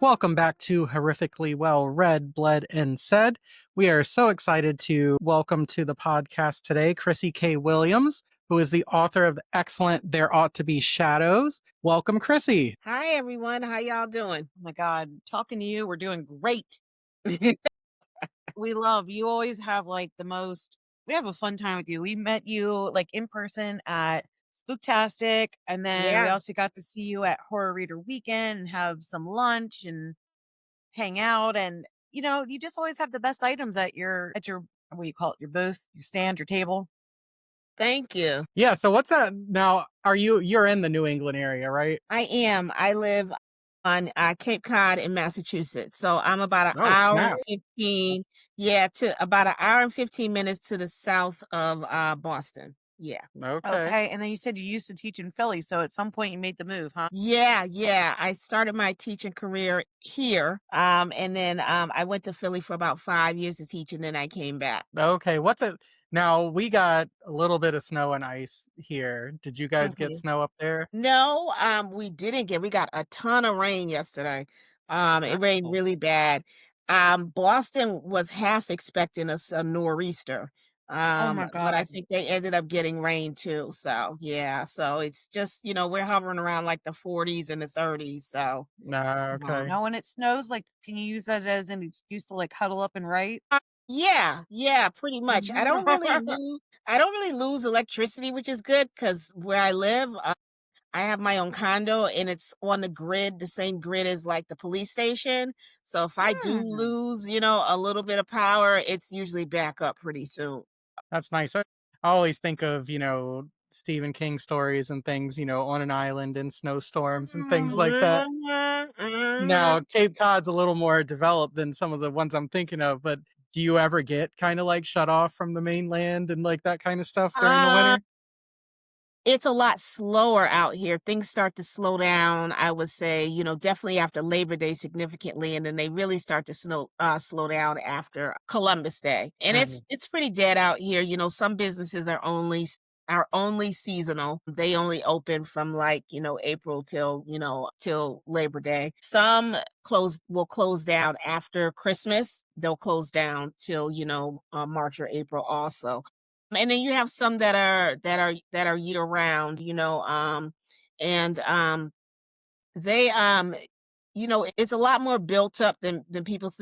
Welcome back to Horrifically Well Read, Bled, and Said. We are so excited to welcome to the podcast today Krissie K. Williams, who is the author of the excellent There Ought to Be Shadows. Welcome, Krissie. Hi, everyone. How y'all doing? Oh my God, talking to you, we're doing great. We love you. Always have we have a fun time with you. We met you like in person at Spooktastic, and then we Yeah, also got to see you at Horror Reader Weekend and have some lunch and hang out. And you just always have the best items at your what do you call it? Your booth, your stand, your table. thank you. Yeah, so what's that now? You're in the New England area, right? I am. I live on Cape Cod in Massachusetts. So I'm about an Oh, hour and snap. 15, yeah, to about an hour and 15 minutes to the south of Boston. Yeah. Okay. Okay, and then you said you used to teach in Philly, so at some point you made the move, huh? Yeah. I started my teaching career here. And then I went to Philly for about 5 years to teach, and then I came back. Okay, what's it? Now, we got a little bit of snow and ice here. Did you guys get Mhm. snow up there? No, we got a ton of rain yesterday. It rained Oh, really bad. Boston was half expecting a nor'easter. Oh my But I God. think they ended up getting rain too. So yeah, so it's just, we're hovering around like the 40s and the 30s. So no, wow. okay. Now, when it snows, like, can you use that as an excuse to like huddle up and write? Yeah, pretty much. I don't really lose electricity, which is good because where I live, I have my own condo and it's on the grid, the same grid as like the police station. So if I do Hmm. lose, a little bit of power, it's usually back up pretty soon. That's nice. I always think of, Stephen King stories and things, on an island in snowstorms and things like that. Mhm, Now, mhm. Cape Cod's a little more developed than some of the ones I'm thinking of, but do you ever get kind of like shut off from the mainland and like that kind of stuff during the Uh, winter? it's a lot slower out here. Things start to slow down, I would say, definitely after Labor Day significantly, and then they really start to slow down after Columbus Day. And Mhm. it's pretty dead out here. Some businesses are only seasonal. They only open from like, April till Labor Day. Some will close down after Christmas. They'll close down till, March or April also. And then you have some that are year round, and they it's a lot more built up than people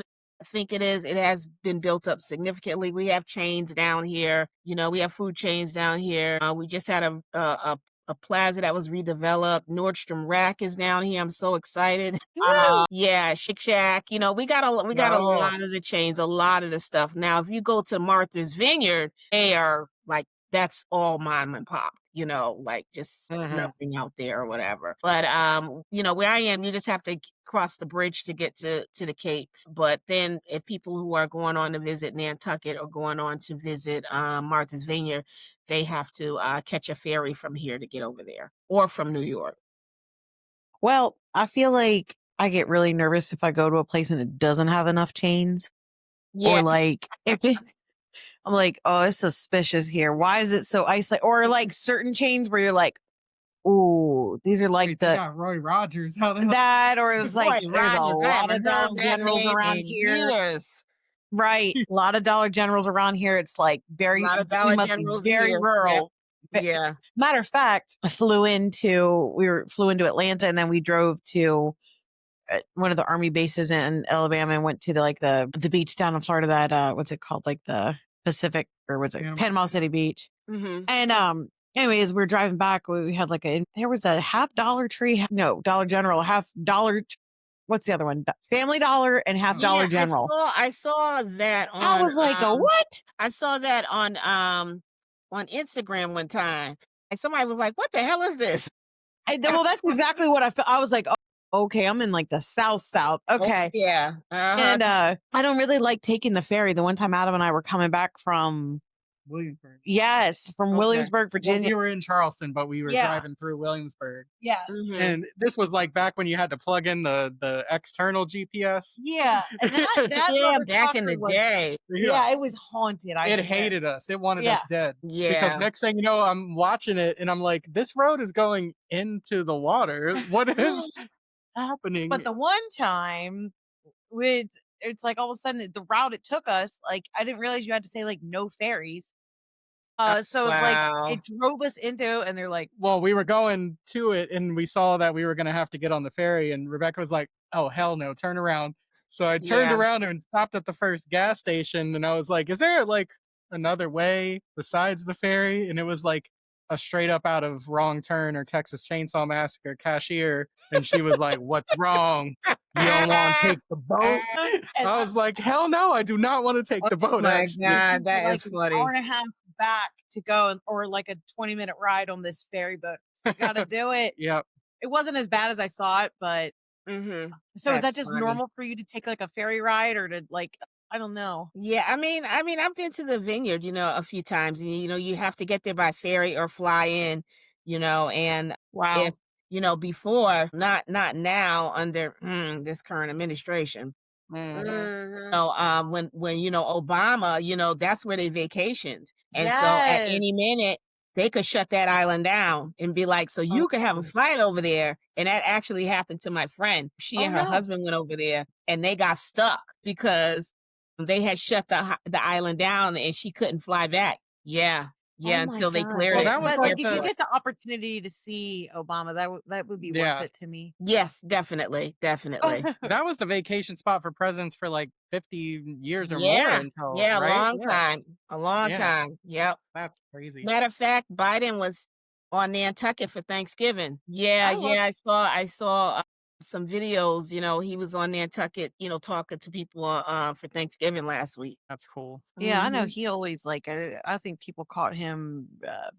think it is. It has been built up significantly. We have chains down here, we have food chains down here. We just had a plaza that was redeveloped. Nordstrom Rack is down here. I'm so excited. Woo! Yeah, Shake Shack. We got a Oh, lot of the chains, a lot of the stuff. Now, if you go to Martha's Vineyard, they are like that's all mom and pop, like just mhm. nothing out there or whatever. But where I am, you just have to cross the bridge to get to the Cape. But then if people who are going on to visit Nantucket or going on to visit Martha's Vineyard, they have to catch a ferry from here to get over there or from New York. Well, I feel like I get really nervous if I go to a place and it doesn't have enough chains. Or Yeah. like I'm like, oh, it's suspicious here. Why is it so isolated? Or like certain chains where you're like, oh, these are like Wait, they got Roy Rogers. How the hell? that, or it's Roy like there's a Rogers, I lot haven't of Dollar heard that Generals name around in here. years. Right. A lot of Dollar Generals around here. It's like A lot of we Dollar must be Generals very here. Yep. rural. But Yeah. matter of fact, flew into Atlanta and then we drove to one of the army bases in Alabama and went to the beach down in Florida that what's it called, like the Pacific, or what's it, Panama Panama City? City Beach. Mhm. And anyways, we're driving back, we had there was a half Dollar Tree, no, Dollar General, half dollar, what's the other one, Family Dollar and half Oh, Dollar Yeah, I General. saw I saw that I on was like, oh, what? I saw that on Instagram one time. And somebody was like, "What the hell is this?" Well, that's exactly what I felt. I was like, oh, okay, I'm in like the south, Oh, okay. yeah. Uh-huh. And I don't really like taking the ferry. The one time Adam and I were coming back from Williamsburg. from Okay. Williamsburg, Well, Virginia. we were in Charleston, but we were Yeah. driving through Williamsburg. Yes. Mhm. And this was like back when you had to plug in the external GPS. Yeah. And that Yeah, back in the motherfucker was, day. Yeah. yeah, it was haunted, I It swear. hated us. It wanted Yeah. us dead. Because Yeah. next thing you know, I'm watching it and I'm like, this road is going into the water. What is? happening? But the one time with it's like all of a sudden the route it took us, like I didn't realize you had to say like no ferries. So it's like Wow. it drove us into, and they're like, Well, we were going to it and we saw that we were gonna have to get on the ferry, and Rebecca was like, "Oh, hell no, turn around." So I turned Yeah. around and stopped at the first gas station, and I was like, "Is there, like, another way besides the ferry?" And it was, like, a straight up out of Wrong Turn or Texas Chainsaw Massacre cashier, and she was like, "What's wrong? You don't wanna take the boat?" and I was like, "Hell no, I do not wanna take Oh the boat, my actually." God, that like is an hour funny. and a half back to go, or like a 20-minute ride on this ferry boat. So you got to do it. Yep. It wasn't as bad as I thought, but Mhm. so is That's that just funny. normal for you to take like a ferry ride or to like I don't know. Yeah, I mean, I've been to the vineyard, a few times, and you have to get there by ferry or fly in, and if Wow. before, not now under this current administration. Mhm. Mhm. So, when Obama, that's where they vacationed, and so at Yes. any minute they could shut that island down and be like, "So Oh you can have a gosh. flight over there." And that actually happened to my friend. She Oh and her no. husband went over there, and they got stuck because they had shut the island down, and she couldn't fly back. Yeah, Oh yeah, my until they god. cleared Well, it that from was the But like like if you the airport. get the opportunity to see Obama, that would be worth yeah. it to me. Yes, definitely, definitely. That was the vacation spot for presidents for, like, 50 years or more Yeah, until yeah, right? Yeah. a long Yeah. time. Yep. That's crazy. Matter of fact, Biden was on Nantucket for Thanksgiving. Yeah, I love yeah, I saw some videos, he was on Nantucket, talking to people, for Thanksgiving last week. That's cool. Yeah, I know Mhm, he always like I think people caught him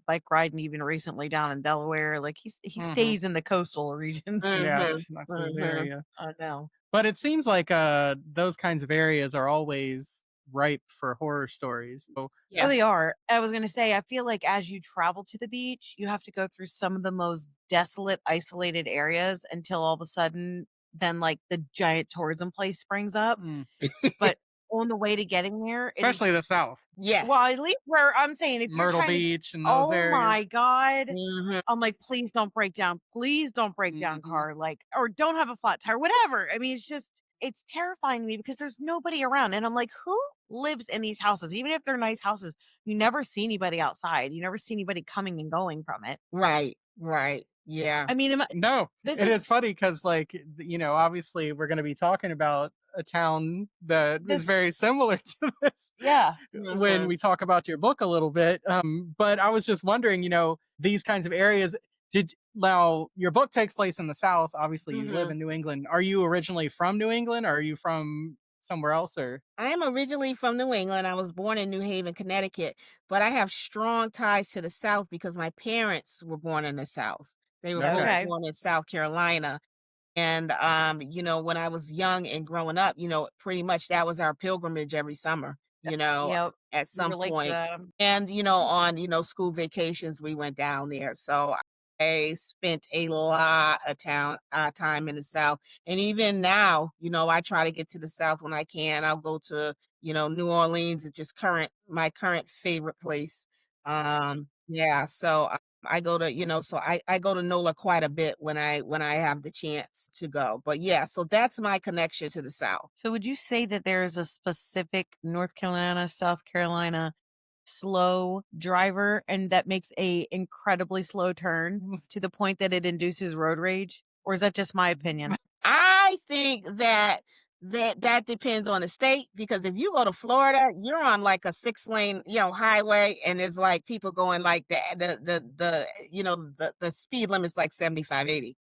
bike riding even recently down in Delaware. Like he Mhm. stays in the coastal regions. Yeah, mhm, that's his mhm. area. I know. But it seems like, those kinds of areas are always ripe for horror stories. So Oh, Yeah, they are. I was gonna say, I feel like as you travel to the beach, you have to go through some of the most desolate, isolated areas until all of a sudden, then like the giant tourism place springs up. mm, But on the way to getting there, it is especially the South, well, at yes. least where I'm saying if you're Myrtle trying to Beach and those oh areas. my god. Mhm, I'm like, "Please don't break down. Please don't break down, Mhm. car." Like, or don't have a flat tire, whatever. I mean, it's just it's terrifying to me because there's nobody around, and I'm like, "Who lives in these houses?" Even if they're nice houses, you never see anybody outside. You never see anybody coming and going from it. right, right, yeah. I mean, No, this and is it's funny because, like, obviously, we're gonna be talking about a town that is this very similar to this yeah. when Mhm, we talk about your book a little bit, but I was just wondering, these kinds of areas did now, your book takes place in the South, obviously, you live mhm. in New England. Are you originally from New England, or are you from somewhere else, or I am originally from New England. I was born in New Haven, Connecticut, but I have strong ties to the South because my parents were born in the South. They were both Okay. Okay. born in South Carolina. And, when I was young and growing up, pretty much that was our pilgrimage every summer, Yep. at We some relate to point. that. And, on, school vacations, we went down there. So I spent a lot of time in the South. And even now, I try to get to the South when I can. I'll go to, New Orleans, it's just my current favorite place. Yeah. So I go to, so I go to NOLA quite a bit when I have the chance to go. But yeah, so that's my connection to the South. So would you say that there is a specific North Carolina, South Carolina slow driver and that makes a incredibly slow turn to the point that it induces road rage? Or is that just my opinion? I think that depends on the state because if you go to Florida, you're on like a 6-lane, highway, and it's like people going like the speed limit's like 75, 80,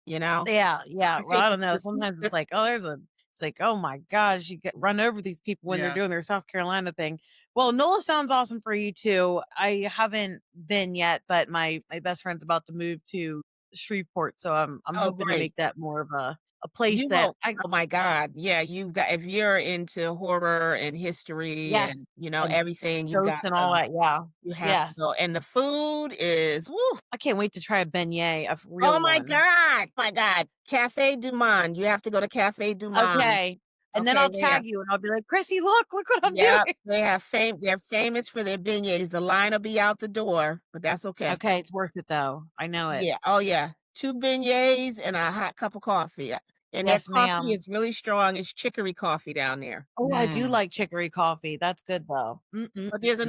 you know? Yeah, yeah. I Well, think I don't it's know. the Sometimes the it's like, it's like, oh my gosh, you get run over these people when they're Yeah, doing their South Carolina thing. Well, NOLA sounds awesome for you too. I haven't been yet, but my best friend's about to move to Shreveport, so I'm Oh, hoping to great. make that more of a place You that won't I oh my god, yeah, you've got if you're into horror and history yes, and, and everything, you've got ghosts and to all that. Yeah, you have to yes. go, and the food is woo. I can't wait to try a beignet, a Oh real one. my god, Cafe Du Monde, you have to go to Cafe Du Monde. Okay, and then Okay, I'll tag you and I'll be like, Chrissy, look what I'm yep, doing. they're famous for their beignets, the line will be out the door, but that's okay. Okay, it's worth it though. I know it. Yeah, oh yeah, 2 beignets, and a hot cup of coffee, and their Yes, coffee ma'am. is really strong. It's chicory coffee down there. Oh, I do Mm. like chicory coffee. That's good though. But All there's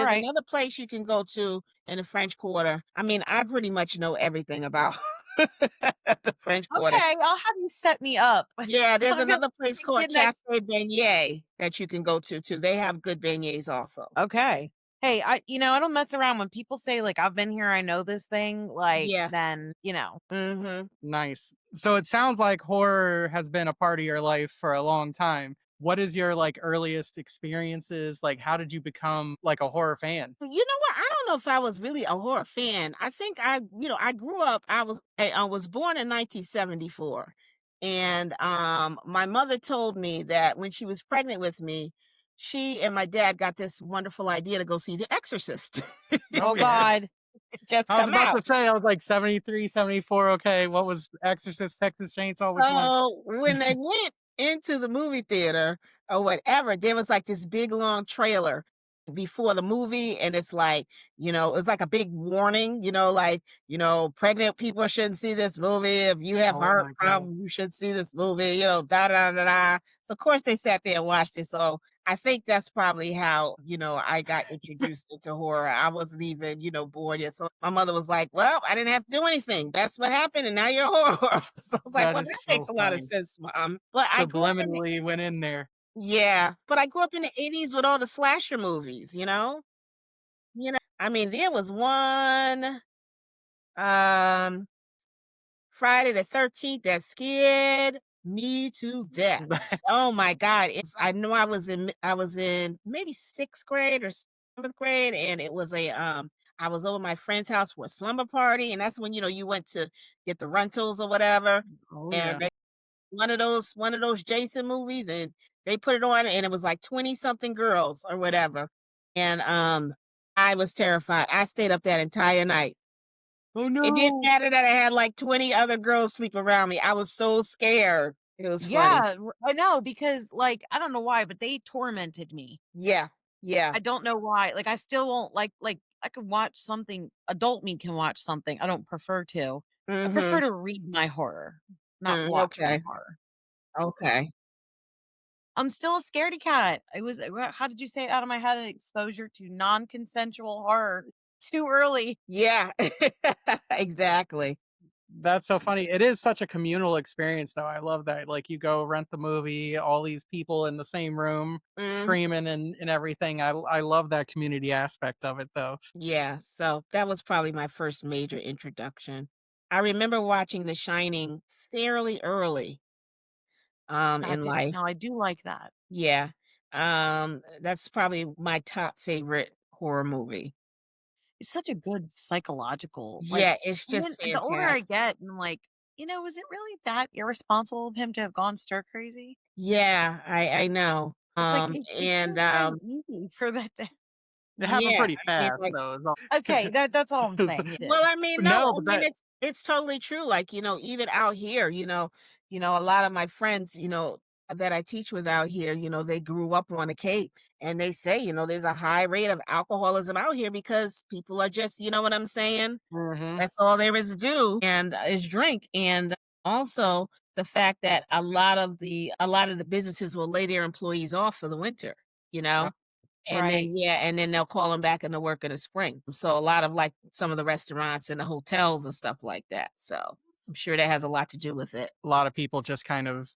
right. another place you can go to in the French Quarter. I mean, I pretty much know everything about the French Quarter. Okay, I'll have you set me up. Yeah, there's I'm gonna another place be called getting that. Cafe Beignet that you can go to too. They have good beignets also. Okay. Hey, I don't mess around when people say like I've been here, I know this thing, like Yeah. then. Mhm. Nice. So it sounds like horror has been a part of your life for a long time. What is your like earliest experiences? Like how did you become like a horror fan? You know what? I don't know if I was really a horror fan. I think I grew up. I was born in 1974, and my mother told me that when she was pregnant with me, she and my dad got this wonderful idea to go see The Exorcist. Oh Oh yeah. God. It's just I was come about out. to say I was like 73, 74. Okay, what was Exorcist, Texas Chainsaw? Which one? So when they went into the movie theater or whatever, there was like this big long trailer before the movie, and it's like, it's like a big warning, like, pregnant people shouldn't see this movie. If you have Oh heart my god. problems, you should see this movie, da da da da. So of course they sat there and watched it. So I think that's probably how, I got introduced into horror. I wasn't even, born yet. So my mother was like, well, I didn't have to do anything. That's what happened. And now you're a horror. So I was like, That well, is that so makes a lot of funny. sense, Mom. But I grew up in the, Subliminally went in there. yeah, but I grew up in the 80s with all the slasher movies, I mean, there was one, um, Friday the 13th that scared me to death. Oh my God. I know I was in maybe 6th grade or 7th grade, and it was I was over my friend's house for a slumber party, and that's when, you went to get the rentals or whatever. Oh And yeah. they one of those Jason movies, and they put it on, and it was like 20 something girls or whatever. And I was terrified. I stayed up that entire night. Oh It didn't no. matter that I had like 20 other girls sleep around me. I was so scared. It was funny. Yeah, I know because like I don't know why, but they tormented me. Yeah. Yeah. I don't know why. Like I still won't like I can watch something adult me can watch something. I don't prefer to. I prefer Mhm. to read my horror, not watch my Okay. horror. Okay. I'm still a scaredy cat. How did you say it out of my head? Exposure to non-consensual horror too early. Yeah. Exactly. That's so funny. It is such a communal experience though. I love that. Like you go rent the movie, all these people in the same room Mhm. screaming and everything. I love that community aspect of it though. Yeah, so that was probably my first major introduction. I remember watching The Shining fairly early, in life. Now I do like that. Yeah. That's probably my top favorite horror movie. It's such a good psychological, Yeah, it's and then just the older I fantastic. get, I'm like, was it really that irresponsible of him to have gone stir crazy? Yeah, I know. It's like it And, seems kind of easy for that to It happened yeah, pretty I mean, fast like though. Is all. Okay, that's all I'm saying, it well, did. I mean, no, No, I but mean, that it's totally true. Like, even out here, a lot of my friends, that I teach with out here, they grew up on the Cape, and they say, there's a high rate of alcoholism out here because people are just, you know what I'm saying? Mhm. That's all there is to do and is drink. And also the fact that a lot of the businesses will lay their employees off for the winter, you know? Yep. And then Right. yeah, and then they'll call them back into work in the spring. So a lot of, like, some of the restaurants and the hotels and stuff like that. So I'm sure that has a lot to do with it. A lot of people just kind of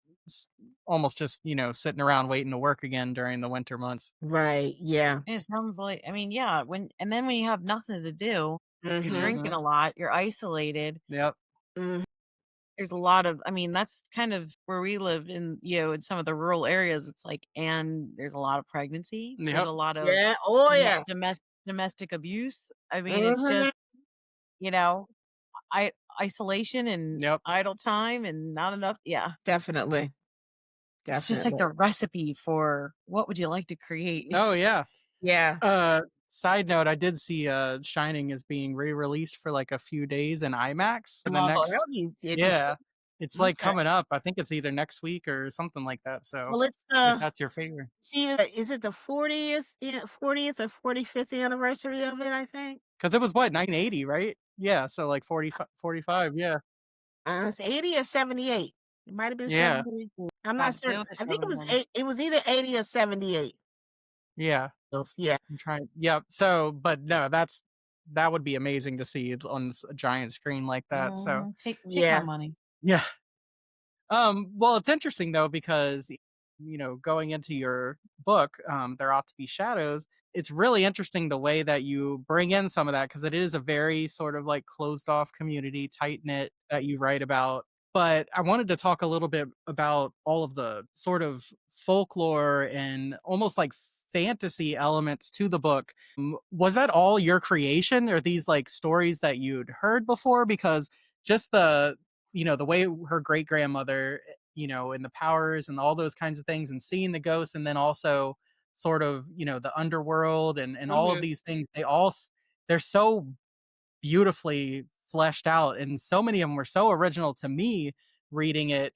almost just, sitting around waiting to work again during the winter months. Right, yeah. And it sounds like yeah, when you have nothing to do, you're Mhm, drinking Mhm. a lot, you're isolated. Yep. mhm. There's a lot of that's kind of where we live in some of the rural areas, it's like and there's a lot of pregnancy, there's Yep. a lot of Yeah, oh, dome yeah. domestic abuse. I mean, it's Mhm. just, you know, I isolation and Yep. idle time and not enough yeah. Definitely, It's just like definitely. the recipe for what would you like to create. Oh yeah. Yeah. Side note, I did see Shining is being re-released for like a few days in IMAX in the Oh, that next. would be interesting. Yeah. It's like Okay. coming up. I think it's either next week or something like that. So Well, it's, if that's your favorite. is it the 40th or 45th anniversary of it, I think? Because it was what, 980, right? Yeah, so like 45, 45, yeah. It's 80 or 78. It might have been Yeah, 78. I'm not Probably certain. the I think it Southern was one. 8. It was either 80 or 78. yeah. Those, yeah. I'm trying. Yep. So, but no, that would be amazing to see it on a giant screen like that. So, Mhm. Take my Yeah. money. yeah. Well, it's interesting though because going into your book, there ought to be shadows. It's really interesting the way that you bring in some of that because it is a very sort of like closed off community, tight knit that you write about. But I wanted to talk a little bit about all of the sort of folklore and almost like fantasy elements to the book. Was that all your creation? Or these like stories that you'd heard before? Because just the way her great grandmother, and the powers and all those kinds of things, and seeing the ghosts, and then also sort of, the underworld and all of Mhm. these things, they're so beautifully fleshed out, and so many of them were so original to me reading it.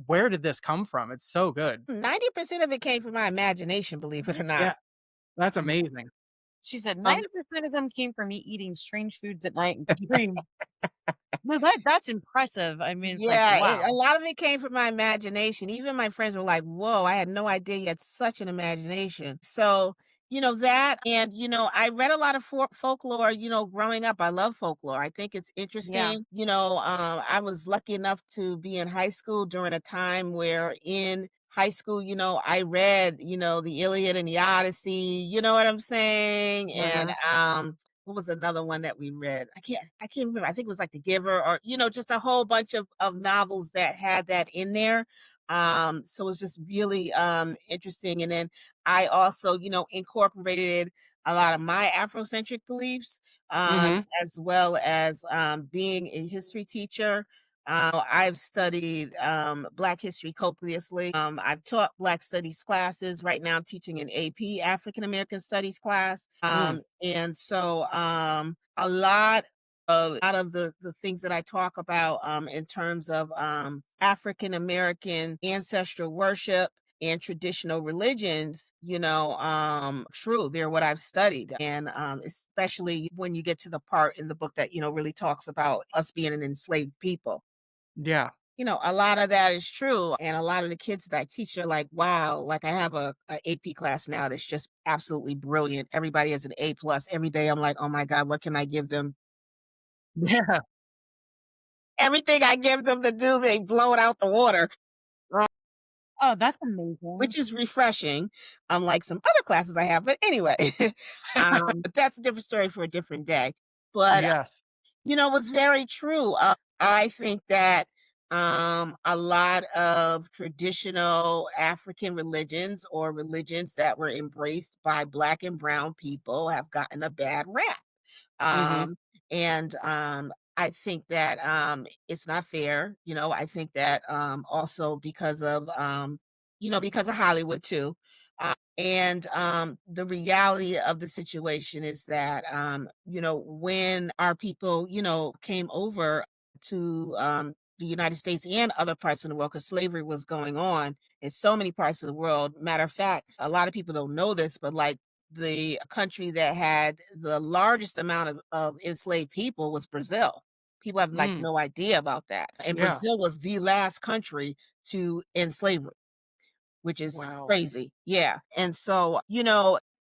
Where did this come from? It's so good. 90% of it came from my imagination, believe it or not. Yeah, that's amazing. She said Um, 90% of them came from me eating strange foods at night and scream. No, that's impressive. I mean, it's like, Yeah, a wow. lot of it came from my imagination. Even my friends were like, "Whoa, I had no idea you had such an imagination." So, that, and I read a lot of folklore. Growing up, I love folklore. I think it's Yeah. interesting. I was lucky enough to be in high school during a time where in high school, I read, the Iliad and the Odyssey. You know what I'm saying? And Uh-huh. what was another one that we read? I can't remember. I think it was like The Giver, or just a whole bunch of novels that had that in there. So it's just really interesting. And then I also, incorporated a lot of my Afrocentric beliefs, mhm, as well as being a history teacher. I've studied Black history copiously. I've taught Black studies classes. Right now, I'm teaching an AP African American Studies class. mm, And so a lot of the things that I talk about in terms of African American ancestral worship and traditional religions, true, they're what I've studied. And especially when you get to the part in the book that, really talks about us being an enslaved people. yeah. A lot of that is true. And a lot of the kids that I teach are like, wow, like I have a AP class now that's just absolutely brilliant. Everybody has an A plus every day. I'm like, oh my God, what can I give them? Yeah. Everything I give them to do, they blow it out the water, Oh, that's amazing. which is refreshing, unlike some other classes I have. But anyway, but that's a different story for a different day. But Yes. it was very true. I think that a lot of traditional African religions, or religions that were embraced by Black and Brown people, have gotten a bad rap. Mhm. Um, and I think that it's not fair. I think that also because of Hollywood too. And the reality of the situation is that when our people, came over to the United States and other parts of the world, because slavery was going on in so many parts of the world. Matter of fact, a lot of people don't know this, but like the country that had the largest amount of enslaved people was Brazil. People have like Mm, no idea about that. And yeah. Brazil was the last country to end slavery, which is Wow. crazy. Yeah. And so,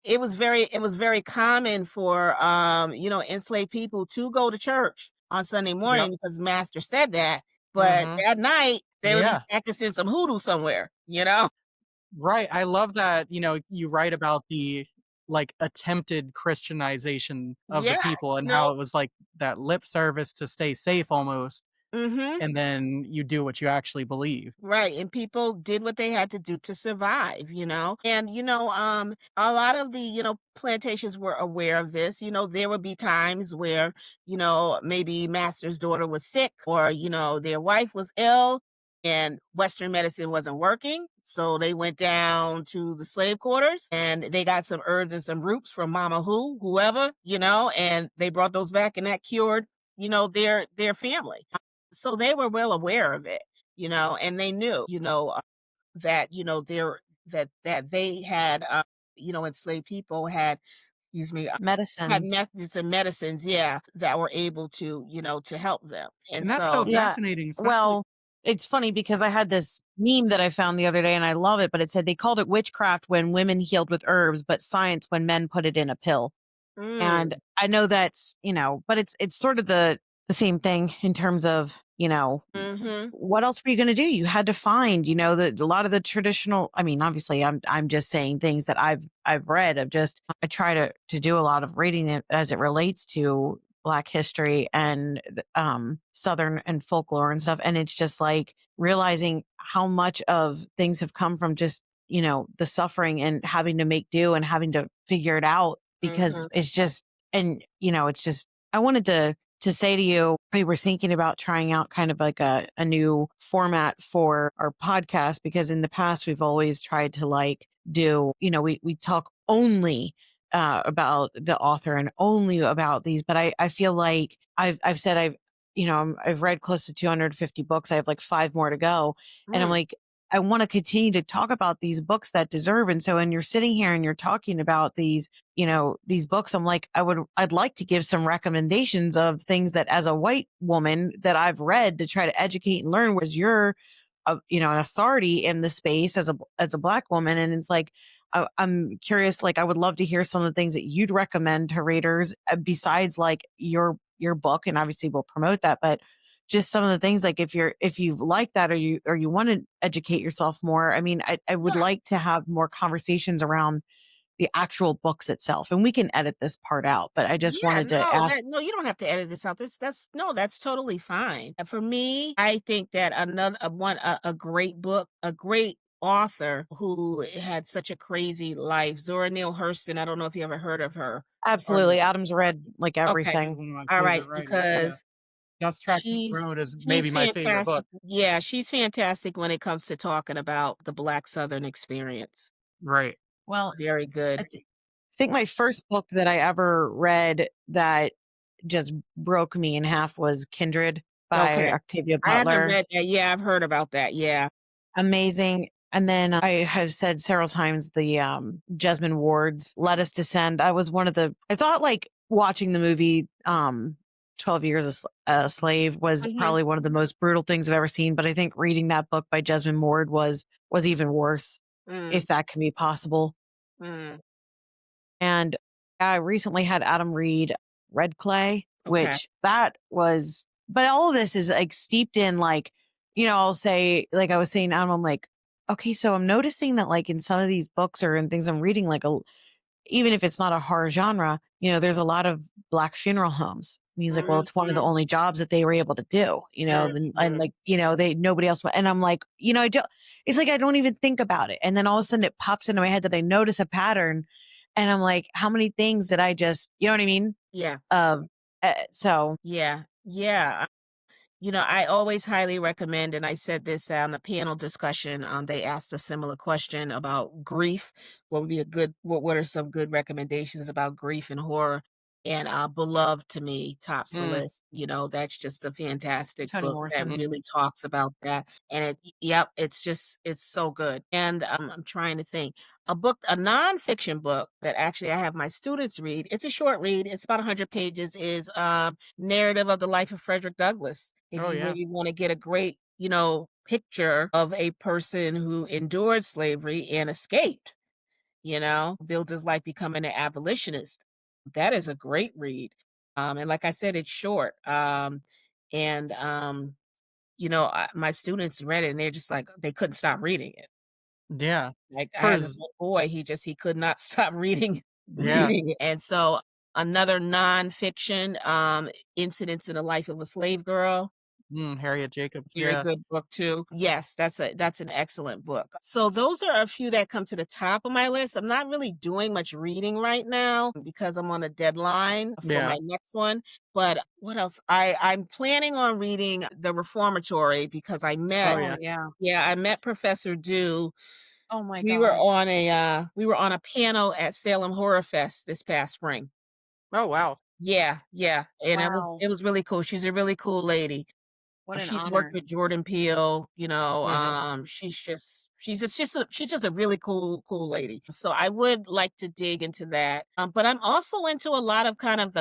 it was very common for enslaved people to go to church on Sunday Yep. morning because master said that. But Mhm. that night they would be Yeah. practicing some hoodoo somewhere. Right, I love that, you write about the, like, attempted Christianization of the Yeah, people and you how know. it was like that lip service to stay safe almost, Mhm. and then you do what you actually believe. Right, and people did what they had to do to survive, And, a lot of the, plantations were aware of this. There would be times where, maybe master's daughter was sick, or, their wife was ill and Western medicine wasn't working. So they went down to the slave quarters and they got some herbs and some roots from Mama whoever, and they brought those back, and that cured, their family. So they were well aware of it, and they knew, that, that they had, enslaved people had excuse me, had Medicines. methods and medicines, yeah, that were able to, to help them. And And that's so so, Yeah. fascinating, especially. Well, it's funny because I had this meme that I found the other day and I love it, but it said they called it witchcraft when women healed with herbs, but science when men put it in a pill. And mm, I know that's, but it's sort of the same thing in terms of, mhm, what else were you going to do? You had to find, a lot of the traditional, I mean, obviously I'm just saying things that I've read of just, I try to do a lot of reading as it relates to Black history and, Southern and folklore and stuff. And it's just like realizing how much of things have come from just, the suffering and having to make do and having to figure it out because mhm, it's just, and, it's just, I wanted to say to you, we were thinking about trying out kind of like a new format for our podcast because in the past we've always tried to like do, we talk only about the author and only about these, but I feel like I've said I've read close to 250 books. I have like 5 more to go. And I'm mm, like, I want to continue to talk about these books that deserve. And so when you're sitting here and you're talking about these books, I'm like, I'd like to give some recommendations of things that as a white woman that I've read to try to educate and learn, was you're an authority in the space as a Black woman. And it's like, I'm curious, like, I would love to hear some of the things that you'd recommend to readers besides like your book. And obviously we'll promote that, but just some of the things like if you like that or you want to educate yourself more. I mean, I would yeah, like to have more conversations around the actual books itself. And we can edit this part out, but I just yeah, wanted to ask. no, you don't have to edit this out. That's no, that's totally fine. For me, I think that another a great book, a great author who had such a crazy life, Zora Neale Hurston. I don't know if you ever heard of her. Or Absolutely. Adam's read like okay, She's everything. one of my all right, favorite writers. Yeah. because Dust Tracks in the Road is she's maybe my favorite fantastic. book. Yeah, she's fantastic when it comes to talking about the Black Southern experience. Right. Well, Very I good. think my first book that I ever read that just broke me in half was Kindred by Okay. Octavia I haven't Butler. read that. Yeah, I've heard about that. Yeah. Amazing. And then I have said several times the Jesmyn Ward's Let Us Descend. I thought like watching the movie 12 Years a Slave was Mhm. probably one of the most brutal things I've ever seen, but I think reading that book by Jesmyn Ward was even worse, Mm, if that can be possible. mm. And I recently had Adam read Red Clay, Okay. which that was, but all of this is like steeped in like, I'll say, like I was saying, Adam, I'm like, okay, so I'm noticing that like in some of these books or in things I'm reading, like even if it's not a horror genre, there's a lot of Black funeral homes. And he's like, well, it's one of the Mhm, only jobs that they were able to do, and mhm. like, nobody else, and I'm like, I don't, it's like, I don't even think about it. And then all of a sudden it pops into my head that I notice a pattern and I'm like, how many things did I just, you know what I mean? Yeah. Of, so Yeah. Yeah. I always highly recommend, and I said this on a panel discussion. They asked a similar question about grief. What are some good recommendations about grief and horror? And Beloved to me tops the Mm, list. That's just a fantastic Toni book that mm. Morrison. really talks about that. And yep, it's so good. And I'm trying to think a nonfiction book that actually I have my students read. It's a short read. It's about 100 pages. Is Narrative of the Life of Frederick Douglass. If Oh you yeah. really wanna get a great, picture of a person who endured slavery and escaped, built his life becoming an abolitionist. That is a great read. And like I said, it's short. And, my students read it and they're just like, they couldn't stop reading it. Yeah. Like, I For have this z- little boy, he could not stop yeah. reading it, and so another nonfiction, Incidents in the Life of a Slave Girl, Harriet Jacobs. very Yeah. good book too. Yes, that's an excellent book. So those are a few that come to the top of my list. I'm not really doing much reading right now because I'm on a deadline for Yeah. my next one, but what else? I'm planning on reading The Reformatory because Oh Oh yeah. yeah. I met Professor Dew. Oh my We were God. on a panel at Salem Horror Fest this past spring. Oh wow. Yeah, yeah, and it was Wow. it was really cool. She's a really cool lady. What an She's worked honor. with Jordan Peele, Mhm. she's she's just a really cool lady. So I would like to dig into that. But I'm also into a lot of kind of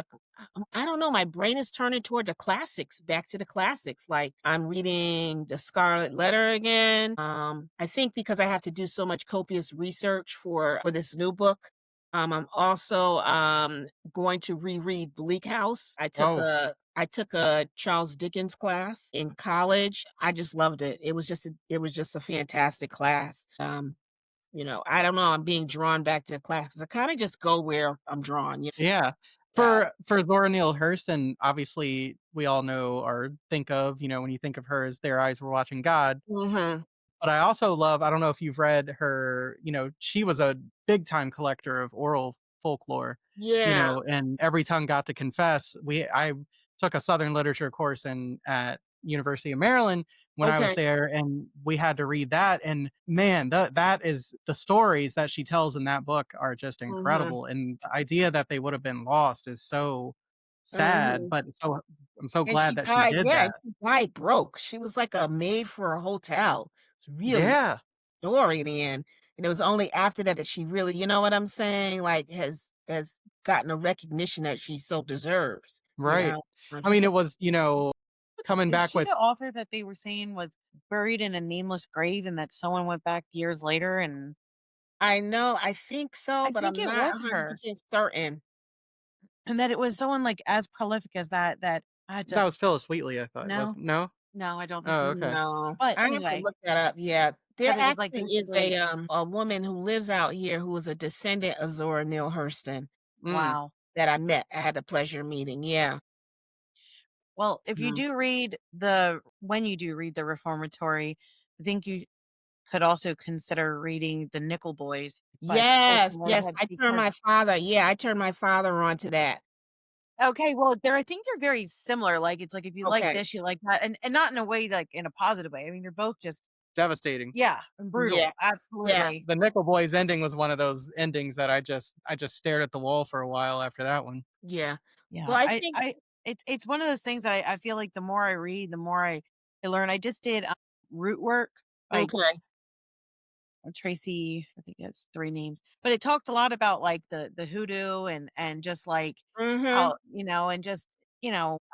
I don't know, my brain is turning toward the classics, back to the classics. Like I'm reading The Scarlet Letter again. I think because I have to do so much copious research for this new book. I'm also going to reread Bleak House. Oh, I took a Charles Dickens class in college. I just loved it. It was just a fantastic class. I don't know. I'm being drawn back to the class because I kind of just go where I'm drawn. yeah. Yeah. For Zora Neale Hurston, obviously we all know or think of, when you think of her as Their Eyes Were Watching God. Hmm. But I also love, I don't know if you've read her, she was a big time collector of oral folklore, Yeah. and Every Tongue Got to Confess. I took a Southern literature course at University of Maryland when I was Okay. there, and we had to read that. And man, that is the stories that she tells in that book are just Hmm. incredible. And the idea that they would have been lost is so sad, Hmm. but I'm so And glad she that she died. did Yeah, and that. she died broke. She was like a maid for a hotel. It's really Yeah, story in the end. And it was only after that that she really, you know what I'm saying, like has gotten a recognition that she so deserves. You right. know, I she's mean, it just was, coming Is back she with the author that they were saying was buried in a nameless grave and that someone went back years later and I know, I think so, I but think I'm it not was her. 100% certain. And that it was someone like as prolific as that I had that to was Phyllis Wheatley, I thought, no, wasn't no? no, I don't think Oh, so. okay. No, But I have to anyway, look that up. Yeah, there but it was like actually is basically a woman who lives out here who is a descendant of Zora Neale Hurston Mm, wow. that I met. I had the pleasure of meeting. Yeah. Well, if you Mm. do read the when you do read the reformatory, I think you could also consider reading the Nickel Boys by Yes, folklore yes, that because I turned my father on to that. okay, well, I think they're very similar. Like it's like if you like Okay. this, you like that, and not in a way like in a positive way. I mean, they're both just devastating. yeah, and Yeah, brutal. yeah, Absolutely. The Nickel Boys ending was one of those endings that I just stared at the wall for a while after that one. yeah. Well, Yeah, I think it's one of those things that I feel like the more I read, the more I learn. I just did root work by okay. Tracy. I think it's three names, but it talked a lot about like the hoodoo and just like Mhm. how and just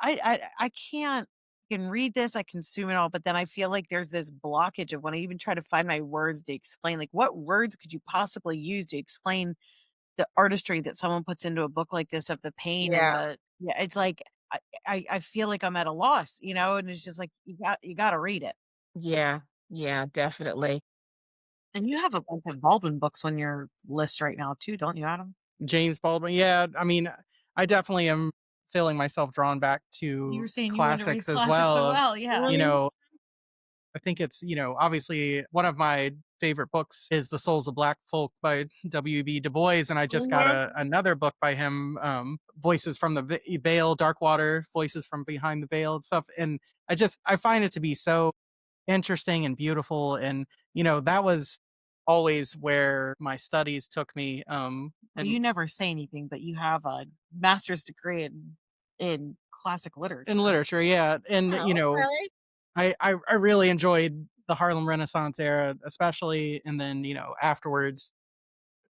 I can't. I can read this, I consume it all, but then I feel like there's this blockage of when I even try to find my words to explain, like what words could you possibly use to explain the artistry that someone puts into a book like this of the pain and Yeah, the yeah, it's like I feel like I'm at a loss, and it's just like you got to read it. yeah, yeah, definitely. And you have a bunch of Baldwin books on your list right now too, don't you, Adam? James Baldwin, yeah, I mean, I definitely am feeling myself drawn back You to were saying you want to read classics as classics as well of, well, yeah. you Mhm. know, I think it's, obviously one of my favorite books is The Souls of Black Folk by W.B. Du Bois, and I just got Mhm. another book by him, Voices from the Veil, Darkwater, Voices from Behind the Veil and stuff, and I find it to be so interesting and beautiful, and, that was always where my studies took me, Well, you never say anything, but you have a master's degree in classic in literature. literature, yeah, and, Oh, okay. I really enjoyed the Harlem Renaissance era, especially, and then, afterwards,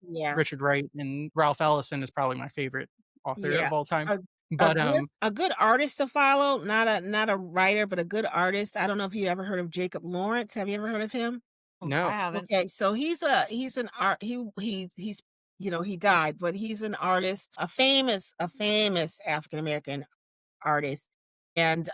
Yeah. Richard Wright and Ralph Ellison is probably my favorite author Yeah. of all time. A But, a good artist to follow, not a writer, but a good artist. I don't know if you ever heard of Jacob Lawrence. Have you ever heard of him? Oh, I no. haven't. Okay, so he's an art he's he died, but he's an artist, a famous African American artist. And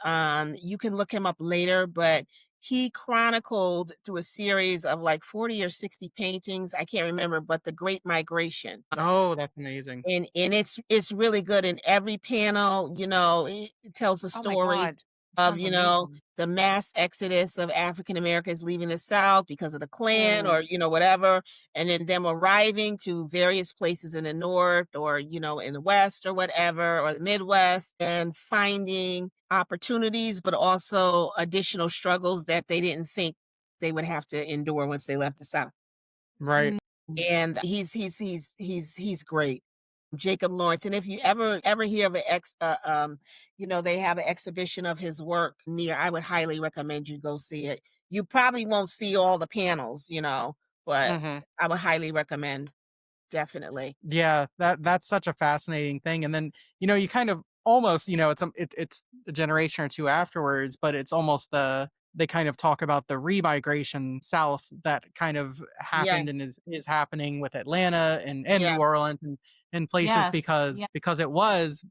you can look him up later, but he chronicled through a series of like 40 or 60 paintings, I can't remember, but the Great Migration. Oh, that's amazing. And it's really good in every panel, it tells the Oh my story god. It of, sounds amazing. the mass exodus of African Americans leaving the South because of the Klan Oh, or, whatever, and then them arriving to various places in the North or, in the West or whatever, or the Midwest, and finding opportunities, but also additional struggles that they didn't think they would have to endure once they left the South. Right. mm, And he's great. Jacob Lawrence. And if you ever hear of they have an exhibition of his work near, I would highly recommend you go see it. You probably won't see all the panels, but Mhm. I would highly recommend, definitely. Yeah, that's such a fascinating thing, and then, you kind of almost, it's a generation or 2 afterwards, but it's almost they kind of talk about the remigration south that kind of Yeah, happened and is happening with Atlanta and yeah. New Orleans and places Yes. because Yeah. it was,